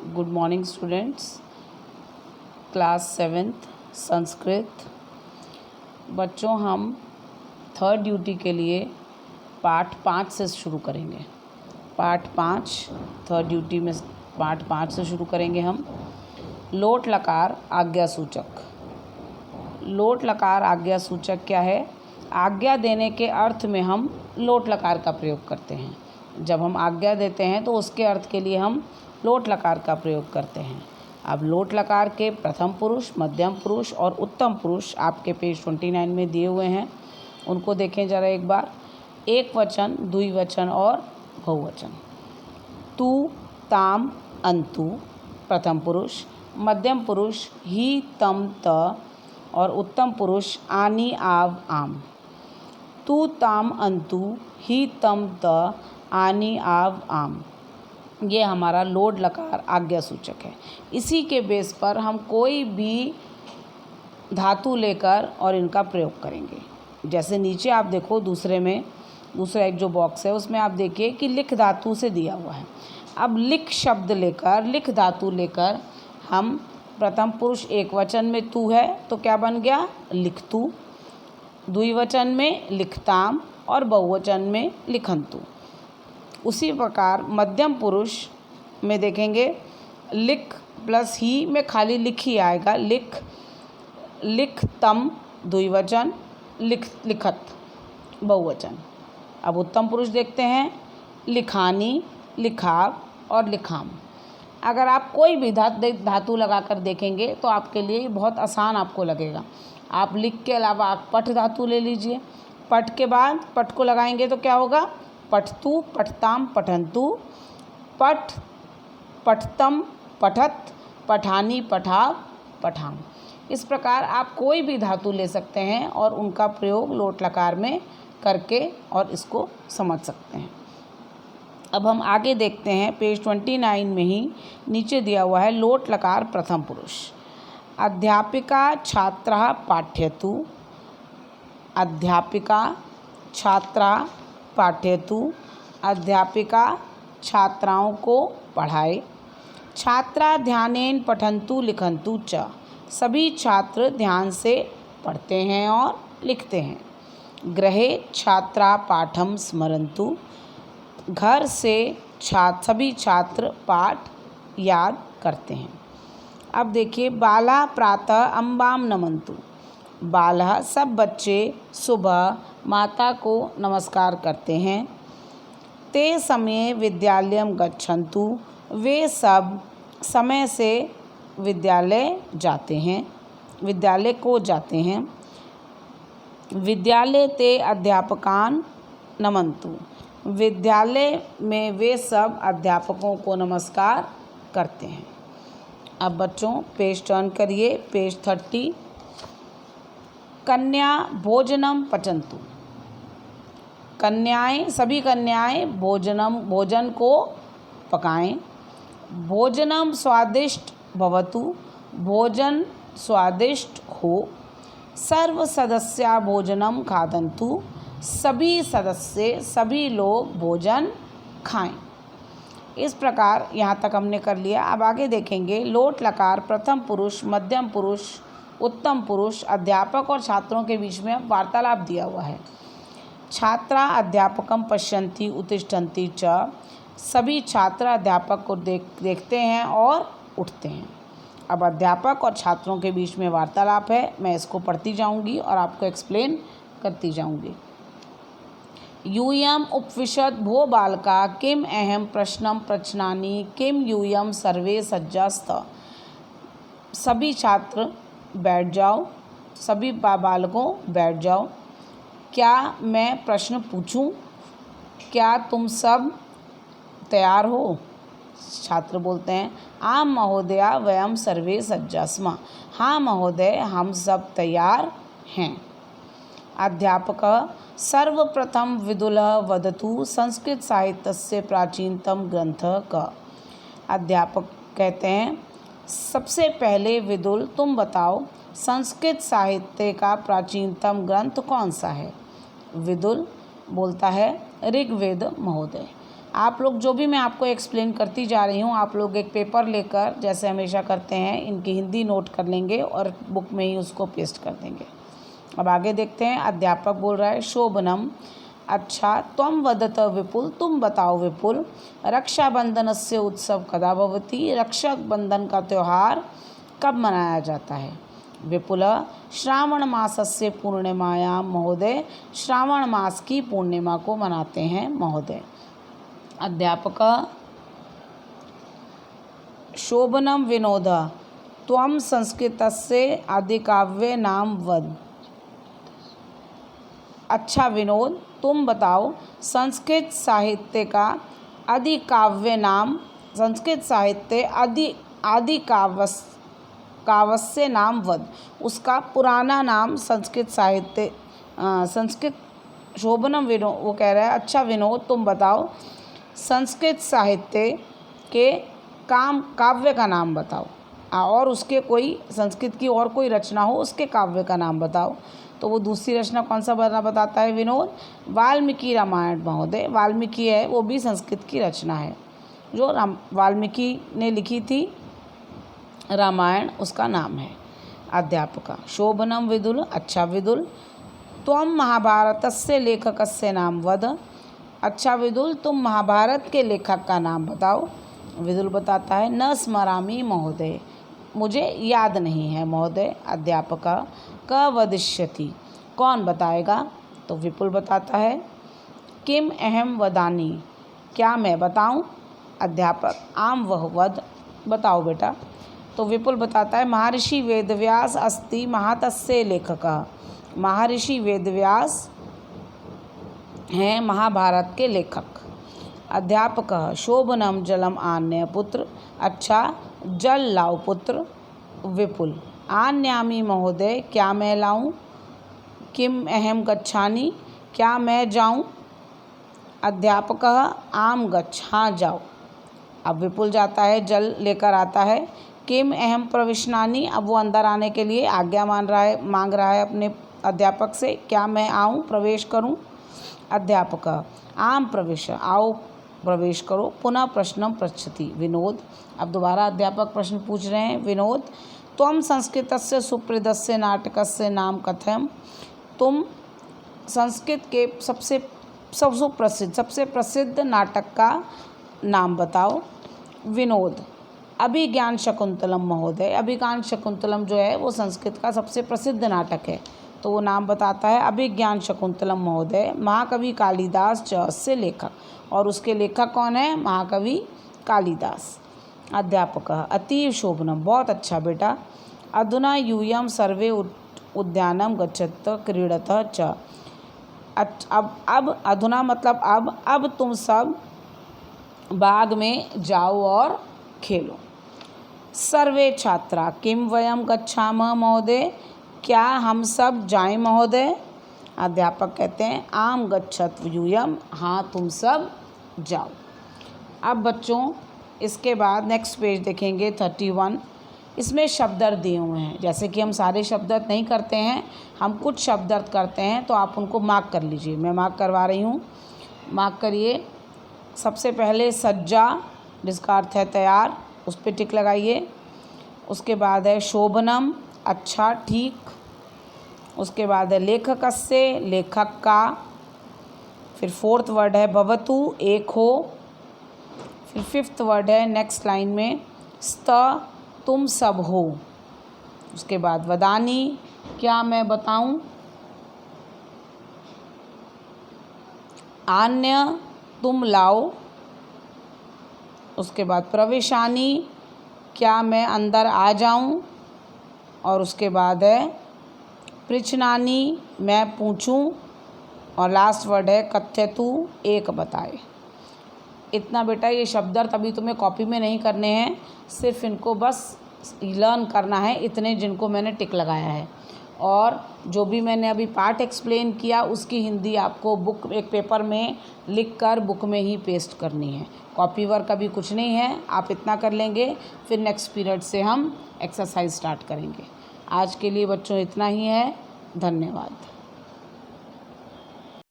Good morning students. Class 7th Sanskrit. बच्चों, हम third duty के लिए पार्ट 5 से शुरू करेंगे। पार्ट 5 थर्ड ड्यूटी में पार्ट 5 से शुरू करेंगे हम। लोट लकार आज्ञा सूचक। लोट लकार आज्ञा सूचक क्या है? आज्ञा देने के अर्थ में हम लोट लकार का प्रयोग करते हैं। जब हम आज्ञा देते हैं तो उसके अर्थ के लिए हम लोट लकार का प्रयोग करते हैं। अब लोट लकार के प्रथम पुरुष, मध्यम पुरुष और उत्तम पुरुष आपके पेज 29 में दिए हुए हैं। उनको देखें ज़रा एक बार। एक वचन, द्विवचन और बहुवचन। तू, ताम, अंतु प्रथम पुरुष, मध्यम पुरुष ही, तम, त और उत्तम पुरुष आनी, आव, आम। तू, ताम, अंतु ही, तम, त, आनी, आव, आम। ये हमारा लोट लकार आज्ञा सूचक है। इसी के बेस पर हम कोई भी धातु लेकर और इनका प्रयोग करेंगे। जैसे नीचे आप देखो, दूसरा एक जो बॉक्स है उसमें आप देखिए कि लिख धातु से दिया हुआ है। अब लिख शब्द लेकर, लिख धातु लेकर हम प्रथम पुरुष एक वचन में तू है तो क्या बन गया? लिखतू। द्विवचन में लिखताम और बहुवचन में लिखंतु। उसी प्रकार मध्यम पुरुष में देखेंगे, लिख प्लस ही में खाली लिख ही आएगा। लिख, लिखतम द्विवचन, लिखत बहुवचन। अब उत्तम पुरुष देखते हैं, लिखानी, लिखाव और लिखाम। अगर आप कोई भी धातु लगाकर देखेंगे तो आपके लिए बहुत आसान आपको लगेगा। आप लिख के अलावा आप पठ धातु ले लीजिए। पठ के बाद पठ को लगाएंगे तो क्या होगा? पठतु, पठताम, पठन्तु, पठ, पठतम, पठत, पठानी, पठाव, पठाम। इस प्रकार आप कोई भी धातु ले सकते हैं और उनका प्रयोग लोट लकार में करके और इसको समझ सकते हैं। अब हम आगे देखते हैं, पेज 29 में ही नीचे दिया हुआ है लोट लकार प्रथम पुरुष। अध्यापिका छात्रः पाठयतु। अध्यापिका छात्रा पाठयतु। अध्यापिका छात्राओं को पढ़ाए। छात्रा ध्यानेन पठन्तु लिखन्तु च। सभी छात्र ध्यान से पढ़ते हैं और लिखते हैं। गृहे छात्रा पाठम स्मरन्तु। घर से सभी छात्र पाठ याद करते हैं। अब देखिए, बाला प्रातः अम्बाम नमन्तु। बाला सब बच्चे सुबह माता को नमस्कार करते हैं। ते समय विद्यालयम गच्छन्तु। वे सब समय से विद्यालय को जाते हैं। विद्यालय ते अध्यापकान नमन्तु। विद्यालय में वे सब अध्यापकों को नमस्कार करते हैं। अब बच्चों पेज टर्न करिए, पेज 30। कन्या भोजनम पचन्तु। कन्याएं, सभी कन्याएं भोजन को पकाएं। भोजनम स्वादिष्ट भवतु। भोजन स्वादिष्ट हो। सर्व सदस्या भोजनम खादन्तु। सभी सदस्य, सभी लोग भोजन खाएं। इस प्रकार यहाँ तक हमने कर लिया। अब आगे देखेंगे, लोट लकार प्रथम पुरुष, मध्यम पुरुष, उत्तम पुरुष, अध्यापक और छात्रों के बीच में वार्तालाप दिया हुआ है। छात्रा अध्यापकम पश्यन्ति उत्तिष्ठन्ति च। सभी छात्र अध्यापक को देखते हैं और उठते हैं। अब अध्यापक और छात्रों के बीच में वार्तालाप है। मैं इसको पढ़ती जाऊंगी और आपको एक्सप्लेन करती जाऊंगी। यूयम उपविशत भो बालका किम अहम प्रश्नम पृच्छामि किम यूयम सर्वे सज्जास्त। सभी छात्र बैठ जाओ, सभी बालकों बैठ जाओ। क्या मैं प्रश्न पूछूं? क्या तुम सब तैयार हो? छात्र बोलते हैं, आम महोदया वयम सर्वे सज्जास्म। हाँ महोदय, हम सब तैयार हैं। अध्यापक सर्वप्रथम विदुलः वदतु संस्कृत साहित्यस्य प्राचीनतम ग्रंथः कः। अध्यापक कहते हैं, सबसे पहले विदुल तुम बताओ संस्कृत साहित्य का प्राचीनतम ग्रंथ कौन सा है? विदुल बोलता है, ऋग्वेद महोदय। आप लोग जो भी मैं आपको एक्सप्लेन करती जा रही हूँ, आप लोग एक पेपर लेकर जैसे हमेशा करते हैं इनकी हिंदी नोट कर लेंगे और बुक में ही उसको पेस्ट कर देंगे। अब आगे देखते हैं। अध्यापक बोल रहा है शोभनम, अच्छा त्वं वदत विपुल, तुम बताओ विपुल, रक्षाबंधनस्य उत्सव कदा भवति, रक्षा बंधन का त्यौहार कब मनाया जाता है। विपुल, श्रावण मासस्य पूर्णिमायां महोदय, श्रावण मास की पूर्णिमा को मनाते हैं महोदय। अध्यापक शोभनम विनोद, त्वं संस्कृतस्य आदिकाव्ये नाम वद, अच्छा विनोद तुम बताओ संस्कृत साहित्य का आदिकाव्य नाम, संस्कृत साहित्य आदि काव्य नाम वद, उसका पुराना नाम संस्कृत साहित्य संस्कृत। शोभनम विनोद, वो कह रहा है अच्छा विनोद तुम बताओ संस्कृत साहित्य के काव्य का नाम बताओ, और उसके कोई संस्कृत की और कोई रचना हो उसके काव्य का नाम बताओ। तो वो दूसरी रचना कौन सा बताता है विनोद, वाल्मीकि रामायण महोदय। वाल्मीकि है वो भी संस्कृत की रचना है, जो वाल्मीकि ने लिखी थी रामायण, उसका नाम है। अध्यापका शोभनम विदुल, अच्छा विदुल त्वं महाभारतस्य लेखकस्य नाम वद, अच्छा विदुल तुम महाभारत के लेखक का नाम बताओ। विदुल बताता है न स्मरामि महोदय, मुझे याद नहीं है महोदय। अध्यापका क वदिष्यति, कौन बताएगा। तो विपुल बताता है किम अहम वदानी, क्या मैं बताऊं। अध्यापक आम वह वद, बताओ बेटा। तो विपुल बताता है महर्षि वेदव्यास अस्ति महातस्य लेखकः, महर्षि वेदव्यास हैं महाभारत के लेखक। अध्यापक शोभनम जलम आन्य पुत्र, अच्छा जल लाओ पुत्र। विपुल आन्यामि महोदय, क्या मैं लाऊं। किम अहम गच्छानि, क्या मैं जाऊं। अध्यापक आम गच्छ, हाँ जाओ। अब विपुल जाता है, जल लेकर आता है। किम अहम प्रविशनानि, अब वो अंदर आने के लिए आज्ञा मांग रहा है अपने अध्यापक से, क्या मैं आऊं, प्रवेश करूं। अध्यापक आम प्रवेश, आओ प्रवेश करो। पुनः प्रश्नम पृच्छति विनोद, अब दोबारा अध्यापक प्रश्न पूछ रहे हैं। विनोद त्वं संस्कृतस्य सुप्रसिद्धस्य नाटकस्य नाम कथय, तुम संस्कृत के सबसे प्रसिद्ध नाटक का नाम बताओ। विनोद अभिज्ञान शकुंतलम महोदय, अभिज्ञान शकुंतलम जो है वो संस्कृत का सबसे प्रसिद्ध नाटक है, तो वो नाम बताता है अभिज्ञान शकुंतलम महोदय। महाकवि कालिदास च से लेखक, और उसके लेखक कौन है, महाकवि कालिदास। अध्यापक अतीव शोभनम, बहुत अच्छा बेटा। अधुना यूयम सर्वे उद्यानम गच्छत क्रीडत च, अब अधुना मतलब अब तुम सब बाग में जाओ और खेलो। सर्वे छात्रा किम वयम गच्छामः महोदय, क्या हम सब जाएं महोदय। अध्यापक कहते हैं आम गच्छत यूयम, हाँ तुम सब जाओ। अब बच्चों इसके बाद नेक्स्ट पेज देखेंगे 31, इसमें शब्दार्थ दिए हुए हैं। जैसे कि हम सारे शब्दार्थ नहीं करते हैं, हम कुछ शब्दार्थ करते हैं, तो आप उनको मार्क कर लीजिए। मैं मार्क करवा रही हूँ, मार्क करिए। सबसे पहले सज्जा, जिसका अर्थ है तैयार, उस पर टिक लगाइए। उसके बाद है शोभनम, अच्छा ठीक। उसके बाद है लेखकस्य, लेखक का। फिर फोर्थ वर्ड है भवतु, एक हो। फिर फिफ्थ वर्ड है नेक्स्ट लाइन में स्त, तुम सब हो। उसके बाद वदानी, क्या मैं बताऊं। आन्य, तुम लाओ। उसके बाद प्रवेशानी, क्या मैं अंदर आ जाऊं। और उसके बाद है पृच्छनानी, मैं पूछूं। और लास्ट वर्ड है कथ्यतु, एक बताए। इतना बेटा ये शब्दार्थ अभी तुम्हें कॉपी में नहीं करने हैं, सिर्फ इनको बस लर्न करना है, इतने जिनको मैंने टिक लगाया है। और जो भी मैंने अभी पार्ट एक्सप्लेन किया उसकी हिंदी आपको बुक एक पेपर में लिखकर बुक में ही पेस्ट करनी है। कॉपी वर्क अभी कुछ नहीं है, आप इतना कर लेंगे, फिर नेक्स्ट पीरियड से हम एक्सरसाइज स्टार्ट करेंगे। आज के लिए बच्चों इतना ही है, धन्यवाद।